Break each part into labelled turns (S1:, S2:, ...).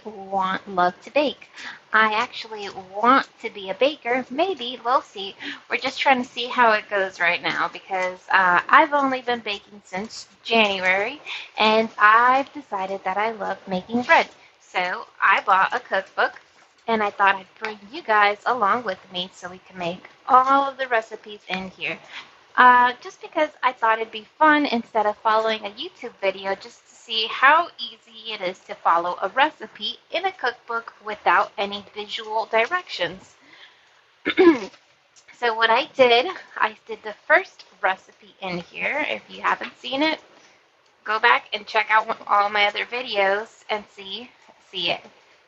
S1: love to bake. I actually want to be a baker. Maybe, we'll see. We're just trying to see how it goes right now because I've only been baking since January and I've decided that I love making bread. So I bought a cookbook and I thought I'd bring you guys along with me so we can make all of the recipes in here. Just because I thought it'd be fun instead of following a YouTube video just to see how easy it is to follow a recipe in a cookbook without any visual directions. So what I did the first recipe in here. If you haven't seen it, go back and check out all my other videos and see it.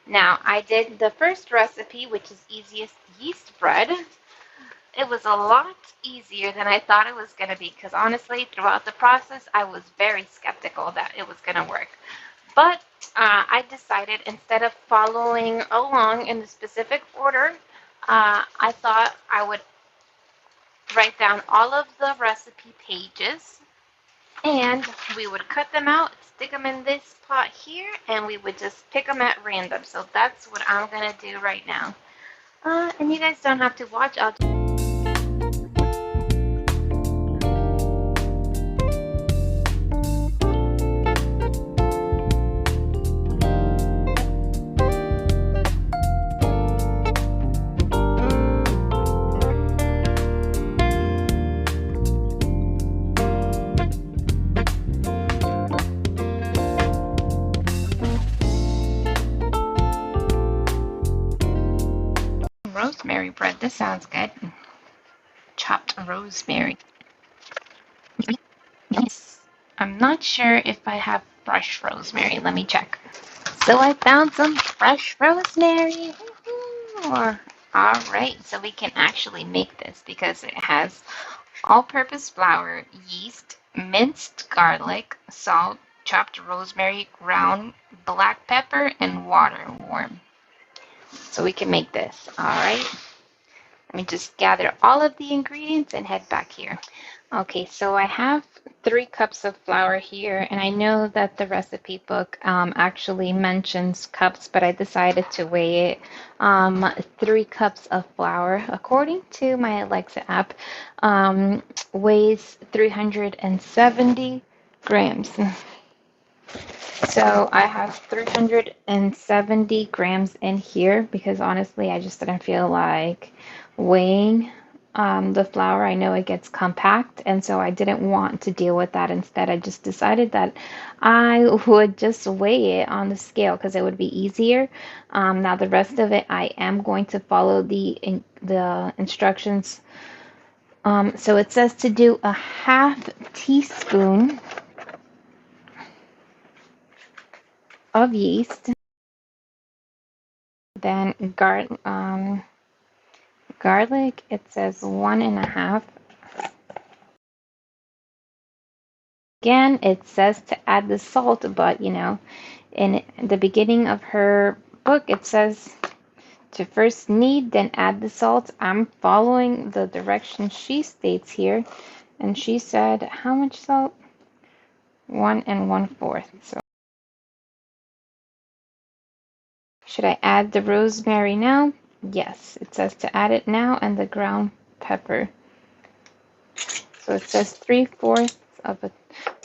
S1: Now, I did the first recipe, which is easiest yeast bread. It was a lot easier than I thought it was going to be because honestly, throughout the process, I was very skeptical that it was going to work. But I decided instead of following along in the specific order, I thought I would write down all of the recipe pages and we would cut them out, stick them in this pot here, and we would just pick them at random. So that's what I'm going to do right now. And you guys don't have to watch. Rosemary bread. This sounds good. Chopped rosemary. Yes. I'm not sure if I have fresh rosemary. Let me check. So I found some fresh rosemary. Alright, so we can actually make this because it has all-purpose flour, yeast, minced garlic, salt, chopped rosemary, ground black pepper, and water warm. So we can make this. Alright. Let me just gather all of the ingredients and head back here. Okay, so I have 3 cups of flour here, and I know that the recipe book actually mentions cups, but I decided to weigh it. 3 cups of flour, according to my Alexa app, weighs 370 grams. So I have 370 grams in here because honestly, I just didn't feel like weighing the flour. I know it gets compact, and so I didn't want to deal with that. Instead, I just decided that I would just weigh it on the scale because it would be easier. Now the rest of it, I am going to follow the instructions. So it says to do a half teaspoon of yeast, then garlic, it says 1.5. Again, it says to add the salt, but in the beginning of her book, it says to first knead, then add the salt. I'm following the directions she states here, and she said how much salt? 1 1/4. So should I add the rosemary now? Yes, it says to add it now, and the ground pepper. So it says 3/4 of a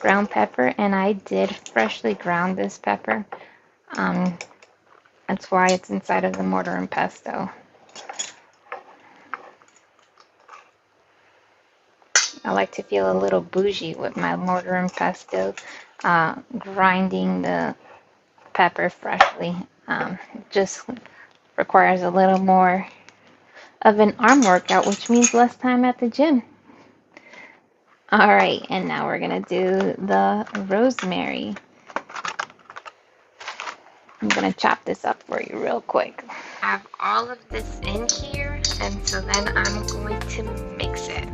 S1: ground pepper, and I did freshly ground this pepper. That's why it's inside of the mortar and pestle. I like to feel a little bougie with my mortar and pestle, grinding the pepper freshly. Just requires a little more of an arm workout, which means less time at the gym. Alright, and now we're going to do the rosemary. I'm going to chop this up for you real quick. I have all of this in here, and so then I'm going to mix it.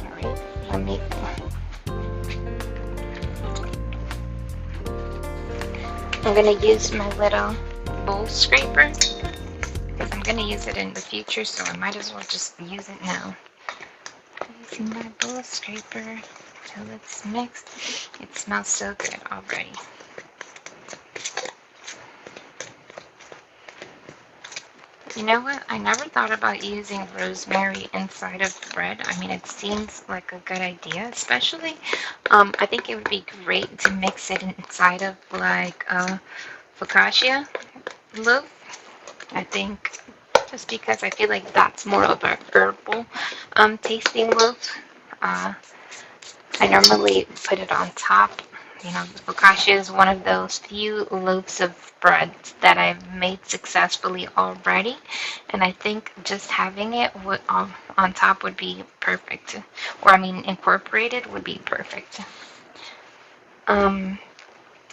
S1: Alright, I'm going to use my little bowl scraper because I'm going to use it in the future, so I might as well just use it now. Using my bowl scraper till it's mixed. It smells so good already. You know what? I never thought about using rosemary inside of bread. I mean, it seems like a good idea, especially. I think it would be great to mix it inside of like a focaccia loaf. I think just because I feel like that's more of a herbal tasting loaf. Uh, I normally put it on top. You know, the focaccia is one of those few loaves of bread that I've made successfully already, and I think just having it on top would be perfect. Or I mean, incorporated would be perfect. Um,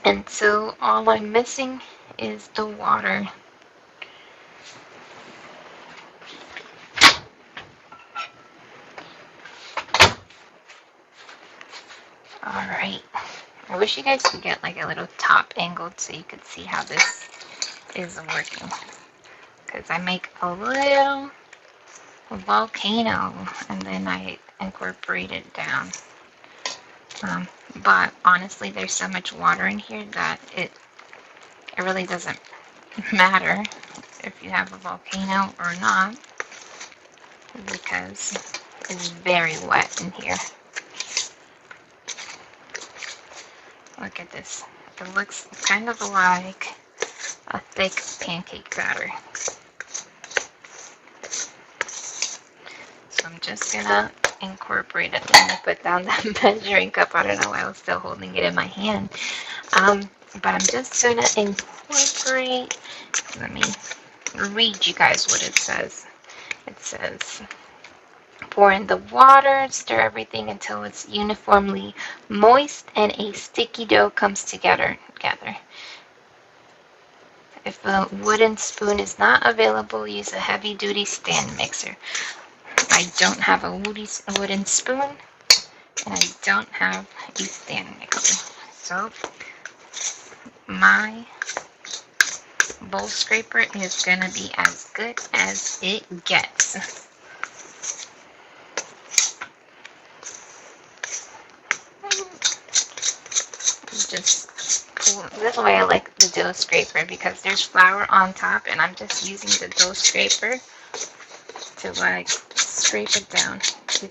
S1: and so all I'm missing is the water. Alright. I wish you guys could get like a little top angled so you could see how this is working. Because I make a little volcano and then I incorporate it down. But honestly, there's so much water in here that it really doesn't matter if you have a volcano or not, because it's very wet in here. Look at this. It looks kind of like a thick pancake batter. So I'm just gonna incorporate it. Let me put down that measuring cup. I don't know why I was still holding it in my hand. But I'm just gonna incorporate. Let me read you guys what it says. It says, pour in the water, stir everything until it's uniformly moist and a sticky dough comes together. If a wooden spoon is not available, use a heavy-duty stand mixer. I don't have a wooden spoon, and I don't have a stand mixer. So my bowl scraper is going to be as good as it gets. Just pull. This is why I like the dough scraper, because there's flour on top and I'm just using the dough scraper to like scrape it down to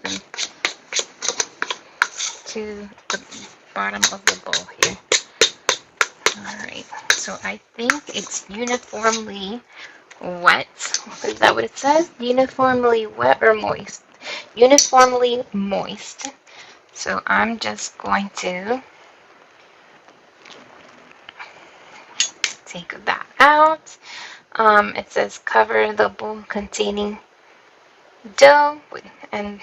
S1: the bottom of the bowl here. Alright, so I think it's uniformly wet. Is that what it says? Uniformly wet or moist? Uniformly moist. So I'm just going to take that out. It says cover the bowl containing dough and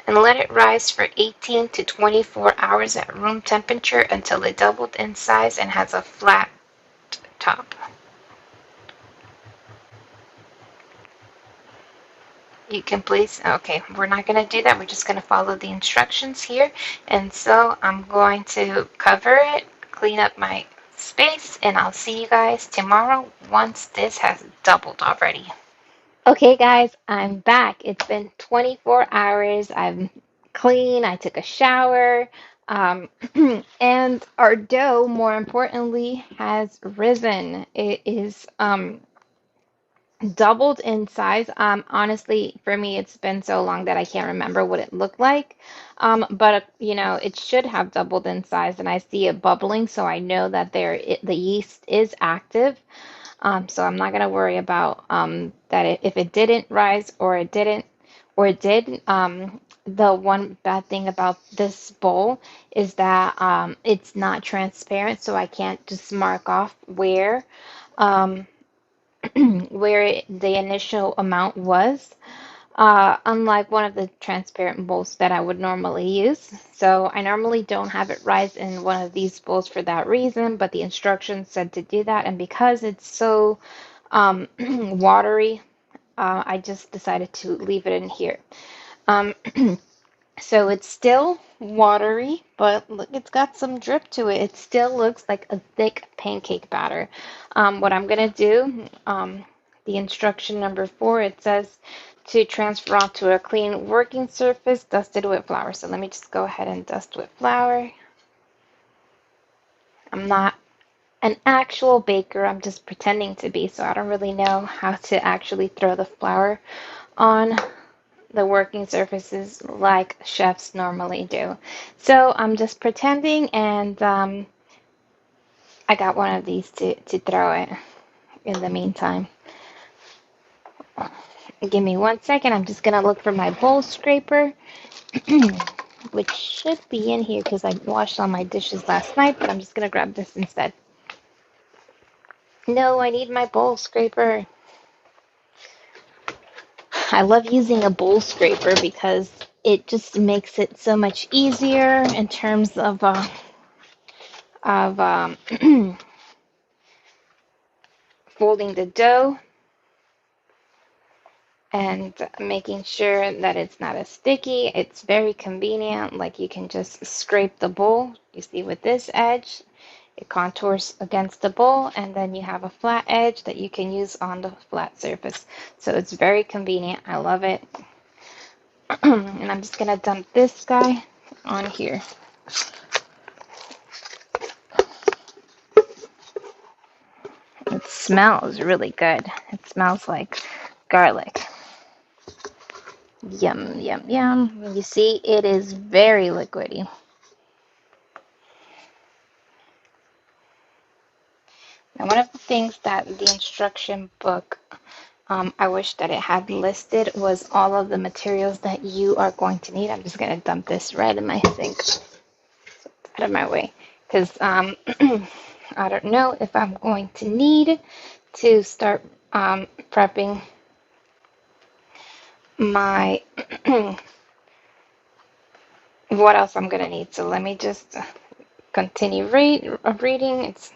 S1: let it rise for 18 to 24 hours at room temperature until it doubled in size and has a flat top. You can place, okay, we're not going to do that. We're just going to follow the instructions here. And so I'm going to cover it, clean up my space, and I'll see you guys tomorrow once this has doubled already. Okay, guys, I'm back. It's been 24 hours. I'm clean. I took a shower. And our dough, more importantly, has risen. It is doubled in size. Honestly, for me, it's been so long that I can't remember what it looked like. But you know, it should have doubled in size, and I see it bubbling, so I know that the yeast is active. So I'm not gonna worry about if it didn't rise or it didn't or it did. The one bad thing about this bowl is that it's not transparent, so I can't just mark off um, where the initial amount was. Unlike one of the transparent bowls that I would normally use. So I normally don't have it rise in one of these bowls for that reason, but the instructions said to do that. And because it's so watery, I just decided to leave it in here. Um, so it's still watery, but look, it's got some drip to it. It still looks like a thick pancake batter. What I'm going to do, the instruction number 4, it says to transfer onto a clean working surface dusted with flour. So let me just go ahead and dust with flour. I'm not an actual baker. I'm just pretending to be, so I don't really know how to actually throw the flour on the working surfaces like chefs normally do. So I'm just pretending, and I got one of these to throw it in the meantime. Give me 1 second. I'm just gonna look for my bowl scraper, which should be in here because I washed all my dishes last night, but I'm just gonna grab this instead. No, I need my bowl scraper. I love using a bowl scraper because it just makes it so much easier in terms of folding the dough and making sure that it's not as sticky. It's very convenient. Like you can just scrape the bowl. You see with this edge, it contours against the bowl, and then you have a flat edge that you can use on the flat surface. So it's very convenient. I love it. And I'm just gonna dump this guy on here. It smells really good. It smells like garlic. Yum, yum, yum. You see, it is very liquidy. Now, one of the things that the instruction book, I wish that it had listed was all of the materials that you are going to need. I'm just going to dump this right in my sink. So it's out of my way. Because I don't know if I'm going to need to start prepping my what else I'm going to need. So let me just continue reading. It's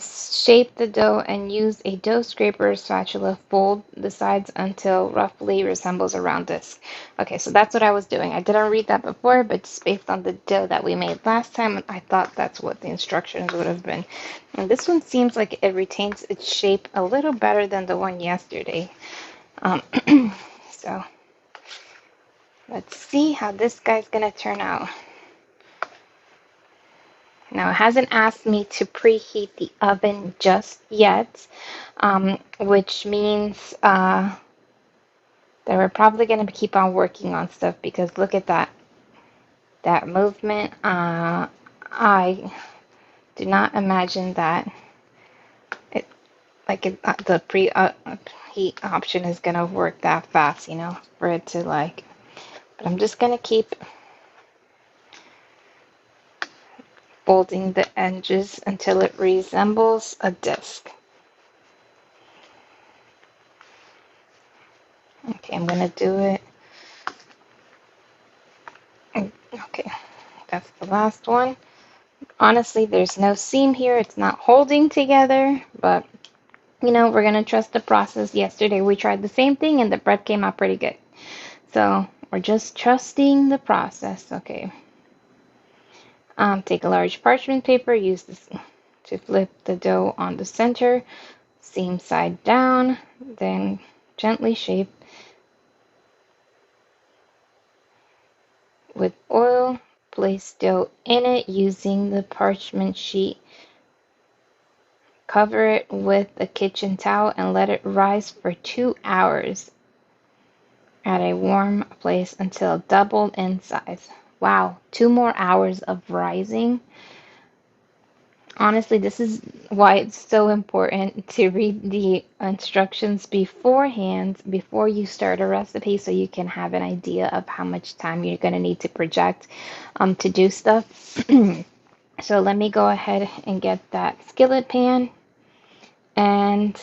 S1: shape the dough and use a dough scraper or spatula. Fold the sides until roughly resembles a round disc. Okay, so that's what I was doing. I didn't read that before, but just based on the dough that we made last time, I thought that's what the instructions would have been. And this one seems like it retains its shape a little better than the one yesterday. So let's see how this guy's gonna turn out. Now, it hasn't asked me to preheat the oven just yet, which means that we're probably going to keep on working on stuff because look at that movement. I do not imagine that the preheat option is going to work that fast, for it to but I'm just going to keep folding the edges until it resembles a disc. Okay, I'm going to do it. Okay, that's the last one. Honestly, there's no seam here. It's not holding together, but we're going to trust the process. Yesterday we tried the same thing and the bread came out pretty good. So we're just trusting the process. Okay. Take a large parchment paper. Use this to flip the dough on the center, seam side down, then gently shape with oil. Place dough in it using the parchment sheet. Cover it with a kitchen towel and let it rise for 2 hours at a warm place until doubled in size. Wow, 2 more hours of rising. Honestly, this is why it's so important to read the instructions beforehand, before you start a recipe, so you can have an idea of how much time you're going to need to project to do stuff. So let me go ahead and get that skillet pan and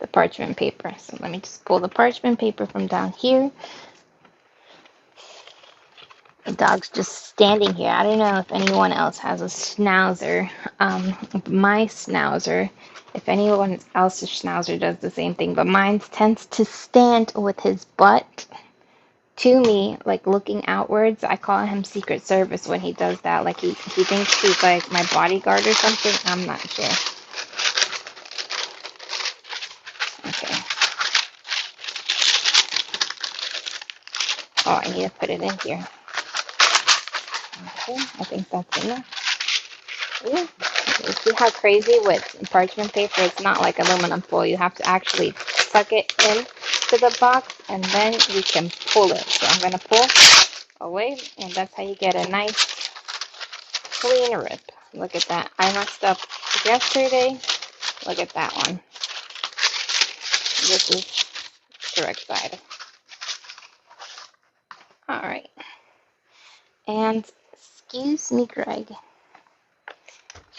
S1: the parchment paper. So let me just pull the parchment paper from down here. The dog's just standing here. I don't know if anyone else has a schnauzer. My schnauzer, if anyone else's schnauzer does the same thing, but mine tends to stand with his butt to me, like looking outwards. I call him Secret Service when he does that. Like he thinks he's like my bodyguard or something. I'm not sure. Okay. Oh, I need to put it in here. Okay, I think that's enough. Ooh, you see how crazy with parchment paper? It's not like aluminum foil. You have to actually suck it in to the box and then you can pull it. So I'm going to pull away and that's how you get a nice clean rip. Look at that. I messed up yesterday. Look at that one. This is the correct side. All right. And excuse me, Greg.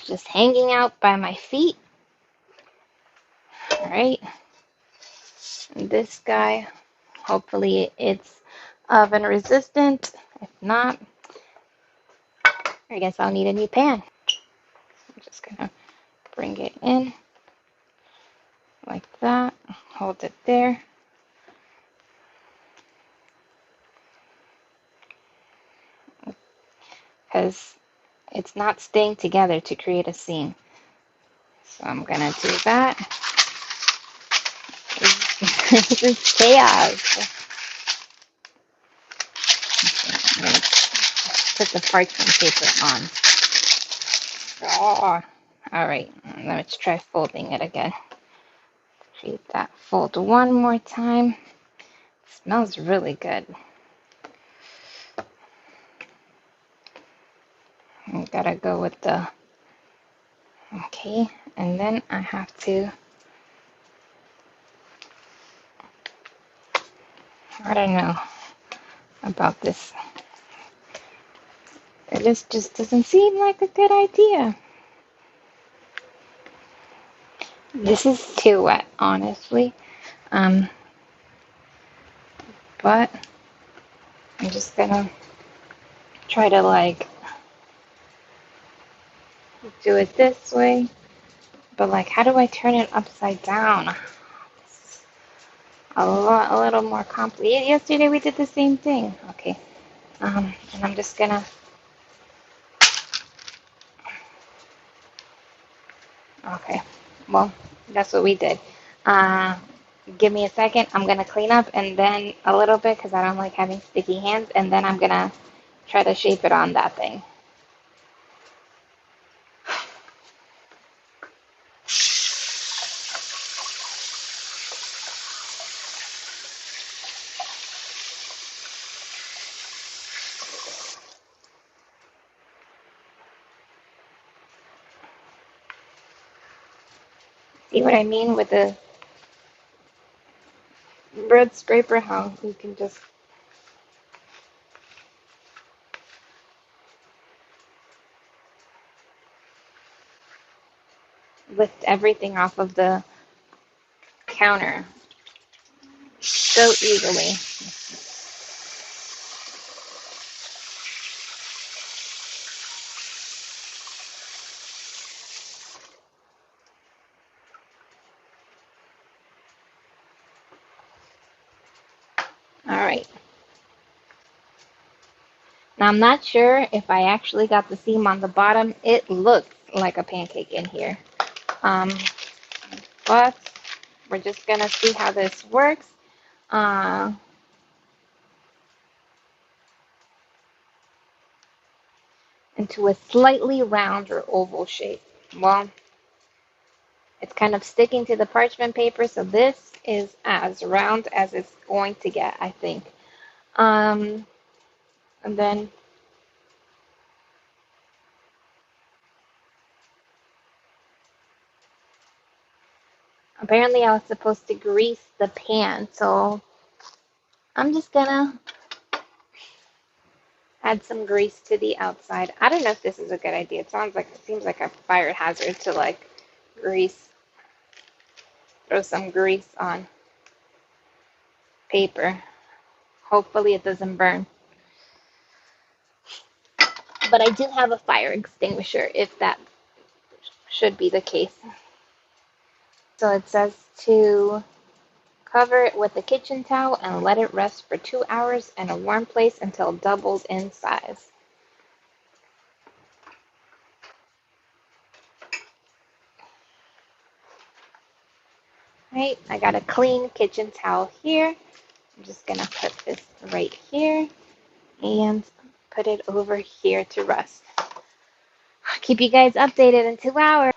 S1: Just hanging out by my feet. All right. And this guy, hopefully it's oven resistant. If not, I guess I'll need a new pan. I'm just gonna bring it in like that. Hold it there. Because it's not staying together to create a seam. So I'm gonna do that. This is chaos. I'm gonna put the parchment paper on. Oh, all right, let's try folding it again. Create that fold one more time. Smells really good. I gotta go with the, okay, and then I have to, I don't know about this. It just doesn't seem like a good idea. This is too wet, honestly. But I'm just gonna try to like do it this way. But like, how do I turn it upside down? It's a little more complicated. Yesterday we did the same thing. Okay. And I'm just gonna. Okay. Well, that's what we did. Uh, Give me a second. I'm gonna clean up and then a little bit because I don't like having sticky hands, and then I'm gonna try to shape it on that thing. See what I mean with the bread scraper? How you can just lift everything off of the counter so easily. All right. Now I'm not sure if I actually got the seam on the bottom. It looks like a pancake in here. Um, but we're just gonna see how this works. Uh, into a slightly round or oval shape. Well, it's kind of sticking to the parchment paper, so this is as round as it's going to get, I think. And then apparently I was supposed to grease the pan, so I'm just gonna add some grease to the outside. I don't know if this is a good idea. It seems like a fire hazard to like grease, throw some grease on paper. Hopefully it doesn't burn. But I do have a fire extinguisher if that should be the case. So it says to cover it with a kitchen towel and let it rest for 2 hours in a warm place until it doubles in size. Right, I got a clean kitchen towel here. I'm just gonna put this right here and put it over here to rest. keep you guys updated in 2 hours.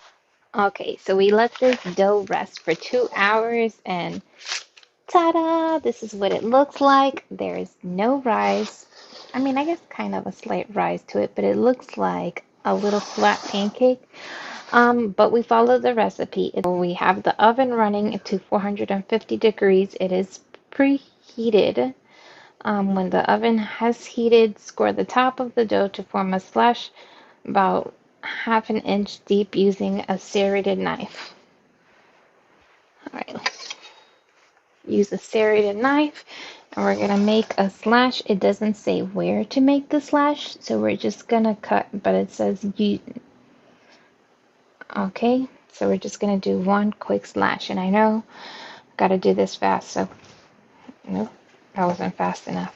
S1: Okay, so we let this dough rest for 2 hours and ta-da! This is what it looks like. There's no rise. I mean, I guess kind of a slight rise to it, but it looks like a little flat pancake. But we follow the recipe. We have the oven running to 450 degrees. It is preheated. When the oven has heated, score the top of the dough to form a slash about half an inch deep using a serrated knife. All right, use a serrated knife, and we're gonna make a slash. It doesn't say where to make the slash, so we're just gonna cut, but it says you. Okay, so we're just gonna do one quick slash, and I know I gotta do this fast, so nope, that wasn't fast enough.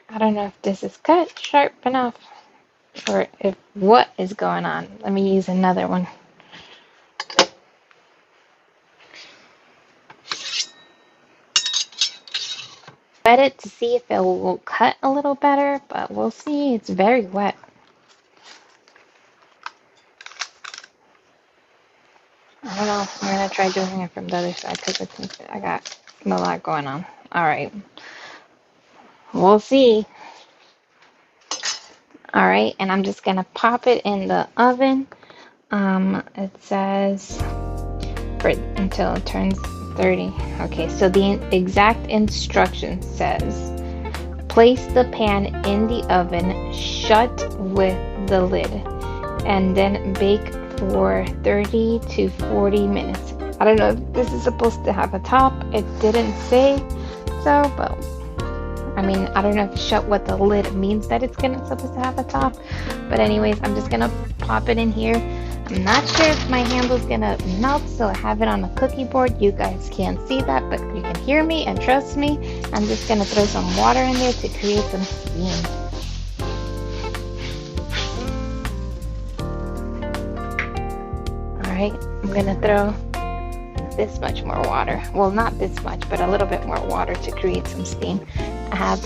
S1: I don't know if this is cut sharp enough or if what is going on. Let me use another one. Wet it to see if it will cut a little better, but we'll see. It's very wet. I don't know. I'm gonna try doing it from the other side because I think I got a lot going on. All right, we'll see. All right, and I'm just gonna pop it in the oven. It says for until it turns 30. Okay, so the exact instruction says place the pan in the oven, shut with the lid, and then bake for 30 to 40 minutes. I don't know if this is supposed to have a top. It didn't say so, but I mean, I don't know if shut with the lid means that it's supposed to have a top. But anyways, I'm just gonna pop it in here. I'm not sure if my handle's gonna melt, so I have it on a cookie board. You guys can't see that, but you can hear me and trust me. I'm just gonna throw some water in there to create some steam. Alright, I'm gonna throw this much more water. Well, not this much, but a little bit more water to create some steam. I have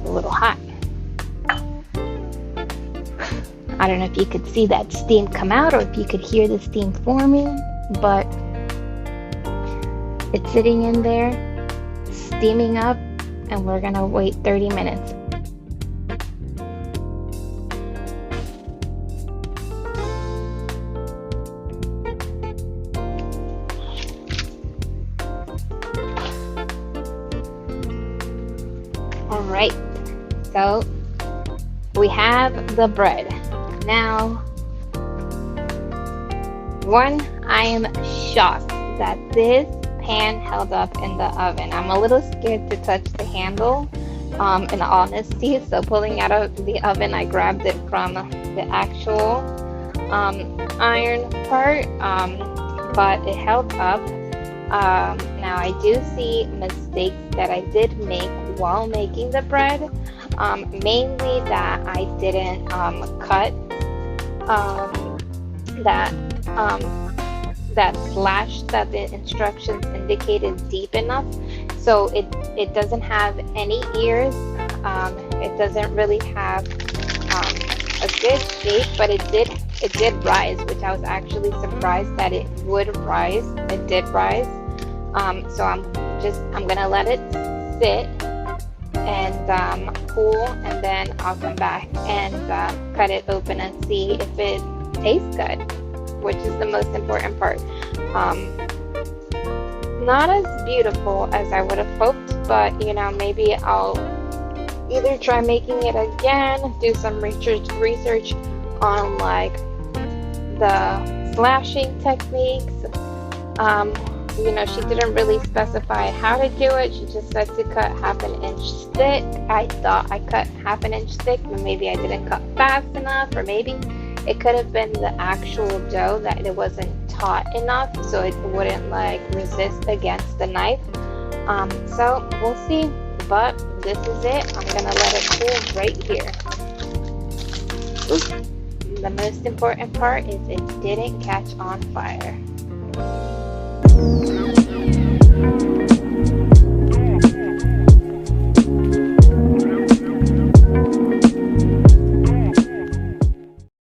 S1: a little hot. I don't know if you could see that steam come out or if you could hear the steam forming, but it's sitting in there, steaming up, and we're gonna wait 30 minutes. All right, so we have the bread. Now, one, I am shocked that this pan held up in the oven. I'm a little scared to touch the handle, in honesty. So pulling out of the oven, I grabbed it from the actual iron part, but it held up. Now I do see mistakes that I did make while making the bread, mainly that I didn't cut that slash that the instructions indicated deep enough, so it doesn't have any ears. It doesn't really have a good shape, but it did rise, which I was actually surprised that it would rise. It did rise. So I'm gonna let it sit and cool, and then I'll come back and cut it open and see if it tastes good, which is the most important part. Not as beautiful as I would have hoped, but you know, maybe I'll either try making it again, do some research on like the slashing techniques. You know, she didn't really specify how to do it. She just said to cut half an inch thick. I thought I cut half an inch thick, but maybe I didn't cut fast enough, or maybe it could have been the actual dough that it wasn't taut enough, so it wouldn't like resist against the knife. So we'll see, but this is it. I'm gonna let it cool right here. Oops. The most important part is it didn't catch on fire.